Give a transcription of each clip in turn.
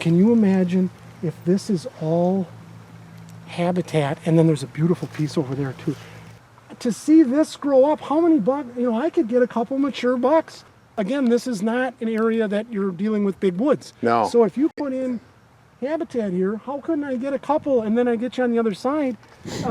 can you imagine if this is all habitat, and then there's a beautiful piece over there too. To see this grow up, how many bucks, I could get a couple mature bucks. Again, this is not an area that you're dealing with big woods. No. So if you put in habitat here, how couldn't I get a couple? And then I get you on the other side.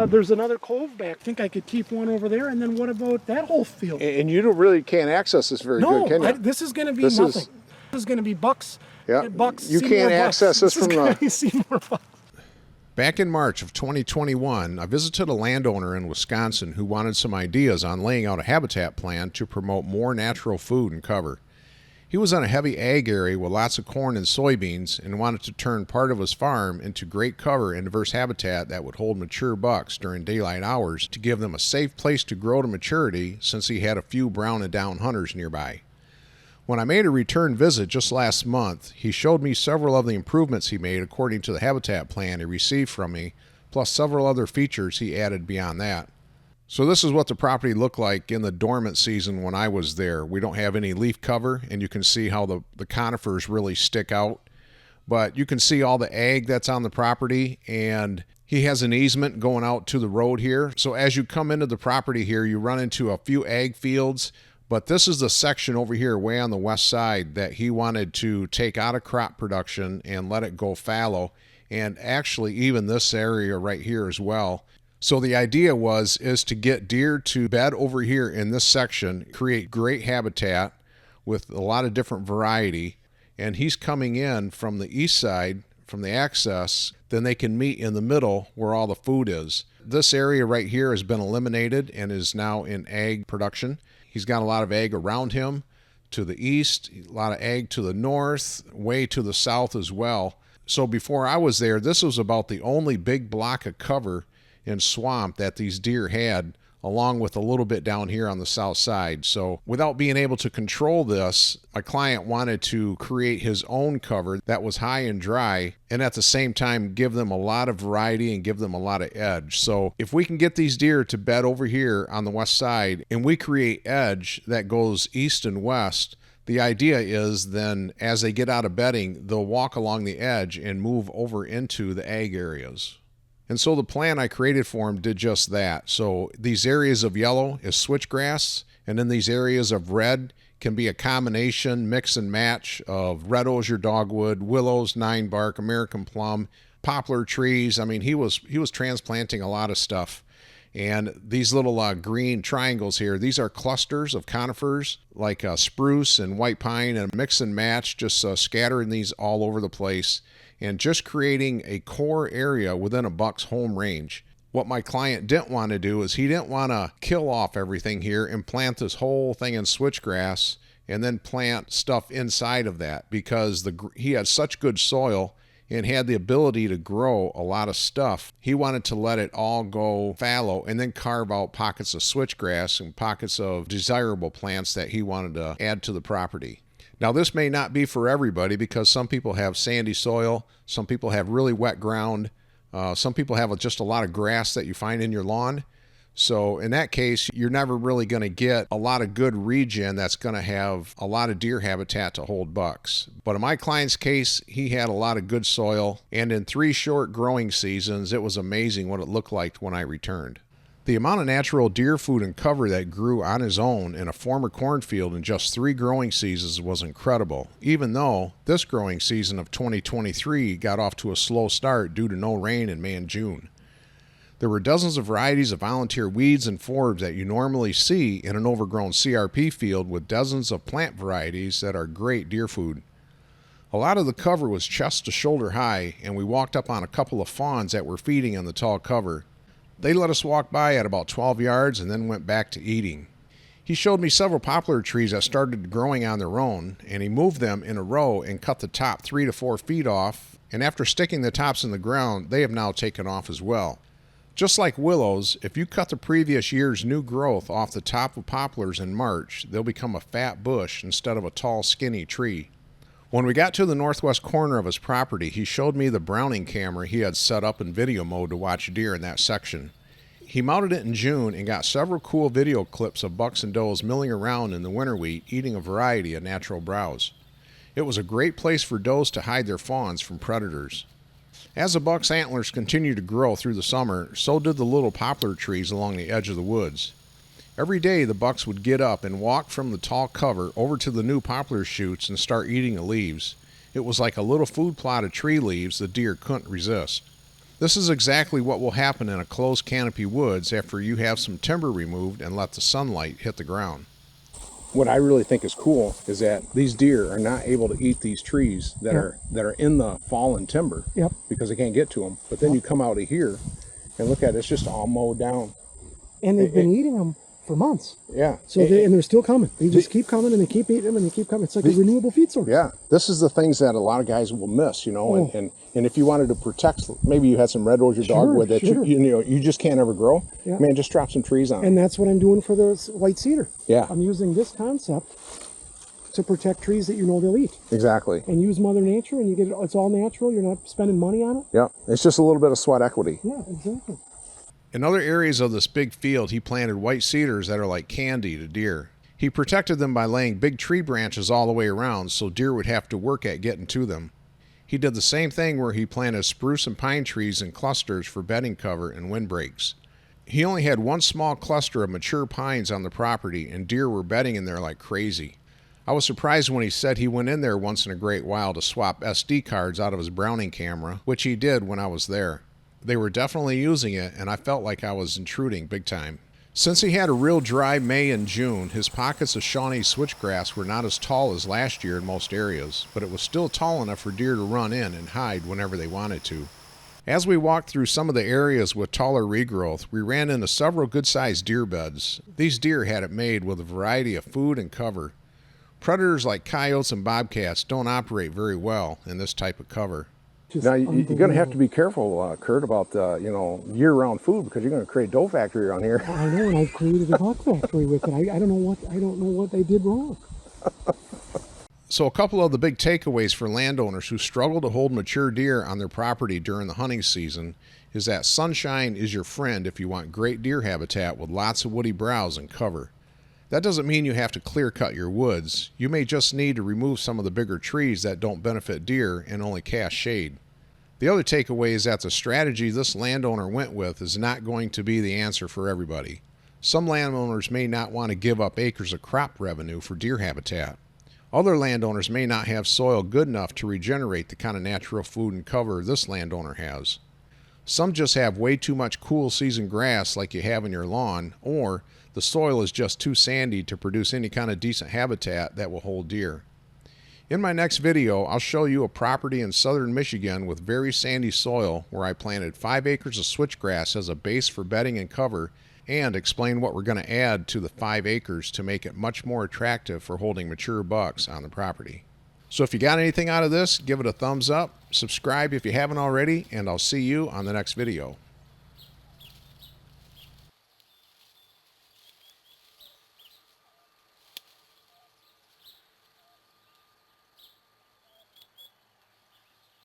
There's another cove back. I think I could keep one over there. And then what about that whole field? And you can't access this very good, can you? This is going to be nothing. This is going to be bucks. Yeah. Bucks. You can't access this from the. Seymour bucks. Back in March of 2021, I visited a landowner in Wisconsin who wanted some ideas on laying out a habitat plan to promote more natural food and cover. He was on a heavy ag area with lots of corn and soybeans and wanted to turn part of his farm into great cover and diverse habitat that would hold mature bucks during daylight hours to give them a safe place to grow to maturity, since he had a few brown and down hunters nearby. When I made a return visit just last month, he showed me several of the improvements he made according to the habitat plan he received from me, plus several other features he added beyond that. So this is what the property looked like in the dormant season when I was there. We don't have any leaf cover, and you can see how the conifers really stick out. But you can see all the ag that's on the property, and he has an easement going out to the road here. So as you come into the property here, you run into a few ag fields. But this is the section over here way on the west side that he wanted to take out of crop production and let it go fallow, and actually even this area right here as well. So the idea is to get deer to bed over here in this section, create great habitat with a lot of different variety, and he's coming in from the east side, from the access, then they can meet in the middle where all the food is. This area right here has been eliminated and is now in ag production. He's got a lot of ag around him to the east, a lot of ag to the north, way to the south as well. So before I was there, this was about the only big block of cover and swamp that these deer had, along with a little bit down here on the south side. So without being able to control this, my client wanted to create his own cover that was high and dry, and at the same time give them a lot of variety and give them a lot of edge. So if we can get these deer to bed over here on the west side and we create edge that goes east and west, the idea is then as they get out of bedding, they'll walk along the edge and move over into the ag areas. And so the plan I created for him did just that. So these areas of yellow is switchgrass, and then these areas of red can be a combination, mix and match of red osier dogwood, willows, 9-bark, American plum, poplar trees. I mean, he was transplanting a lot of stuff. And these little green triangles here, these are clusters of conifers like spruce and white pine, and mix and match, just scattering these all over the place and just creating a core area within a buck's home range. What my client didn't want to do is he didn't want to kill off everything here and plant this whole thing in switchgrass and then plant stuff inside of that, because he had such good soil and had the ability to grow a lot of stuff. He wanted to let it all go fallow and then carve out pockets of switchgrass and pockets of desirable plants that he wanted to add to the property. Now, this may not be for everybody, because some people have sandy soil, some people have really wet ground, some people have just a lot of grass that you find in your lawn. So in that case, you're never really going to get a lot of good regen that's going to have a lot of deer habitat to hold bucks. But in my client's case, he had a lot of good soil, and in 3 short growing seasons, it was amazing what it looked like when I returned. The amount of natural deer food and cover that grew on his own in a former cornfield in just 3 growing seasons was incredible, even though this growing season of 2023 got off to a slow start due to no rain in May and June. There were dozens of varieties of volunteer weeds and forbs that you normally see in an overgrown CRP field, with dozens of plant varieties that are great deer food. A lot of the cover was chest to shoulder high, and we walked up on a couple of fawns that were feeding on the tall cover. They let us walk by at about 12 yards and then went back to eating. He showed me several poplar trees that started growing on their own, and he moved them in a row and cut the top 3 to 4 feet off, and after sticking the tops in the ground, they have now taken off as well. Just like willows, if you cut the previous year's new growth off the top of poplars in March, they'll become a fat bush instead of a tall, skinny tree. When we got to the northwest corner of his property, he showed me the Browning camera he had set up in video mode to watch deer in that section. He mounted it in June and got several cool video clips of bucks and does milling around in the winter wheat, eating a variety of natural browse. It was a great place for does to hide their fawns from predators. As the buck's antlers continued to grow through the summer, so did the little poplar trees along the edge of the woods. Every day the bucks would get up and walk from the tall cover over to the new poplar shoots and start eating the leaves. It was like a little food plot of tree leaves the deer couldn't resist. This is exactly what will happen in a closed canopy woods after you have some timber removed and let the sunlight hit the ground. What I really think is cool is that these deer are not able to eat these trees that are in the fallen timber because they can't get to them. But then you come out of here and look at it, it's just all mowed down. And they've been eating them for months. Yeah. So and they're still coming. They just keep coming and they keep eating them and they keep coming. It's like a renewable feed source. Yeah. This is the things that a lot of guys will miss, you know, and if you wanted to protect, maybe you had some red rose your dogwood that you just can't ever grow. Yeah. Man, just drop some trees on it. And that's what I'm doing for the white cedar. Yeah. I'm using this concept to protect trees that you know they'll eat. Exactly. And use Mother Nature and you get it's all natural. You're not spending money on it. Yeah. It's just a little bit of sweat equity. Yeah, exactly. In other areas of this big field, he planted white cedars that are like candy to deer. He protected them by laying big tree branches all the way around so deer would have to work at getting to them. He did the same thing where he planted spruce and pine trees in clusters for bedding cover and windbreaks. He only had one small cluster of mature pines on the property and deer were bedding in there like crazy. I was surprised when he said he went in there once in a great while to swap SD cards out of his Browning camera, which he did when I was there. They were definitely using it, and I felt like I was intruding big time. Since he had a real dry May and June, his pockets of Shawnee switchgrass were not as tall as last year in most areas, but it was still tall enough for deer to run in and hide whenever they wanted to. As we walked through some of the areas with taller regrowth, we ran into several good-sized deer beds. These deer had it made with a variety of food and cover. Predators like coyotes and bobcats don't operate very well in this type of cover. Now, you're going to have to be careful, Kurt, about year-round food because you're going to create doe factory around here. I know, and I've created a buck factory with it. I don't know what they did wrong. So a couple of the big takeaways for landowners who struggle to hold mature deer on their property during the hunting season is that sunshine is your friend if you want great deer habitat with lots of woody browse and cover. That doesn't mean you have to clear cut your woods. You may just need to remove some of the bigger trees that don't benefit deer and only cast shade. The other takeaway is that the strategy this landowner went with is not going to be the answer for everybody. Some landowners may not want to give up acres of crop revenue for deer habitat. Other landowners may not have soil good enough to regenerate the kind of natural food and cover this landowner has. Some just have way too much cool season grass like you have in your lawn, or the soil is just too sandy to produce any kind of decent habitat that will hold deer. In my next video, I'll show you a property in southern Michigan with very sandy soil where I planted 5 acres of switchgrass as a base for bedding and cover and explain what we're going to add to the 5 acres to make it much more attractive for holding mature bucks on the property. So if you got anything out of this, give it a thumbs up, subscribe if you haven't already, and I'll see you on the next video.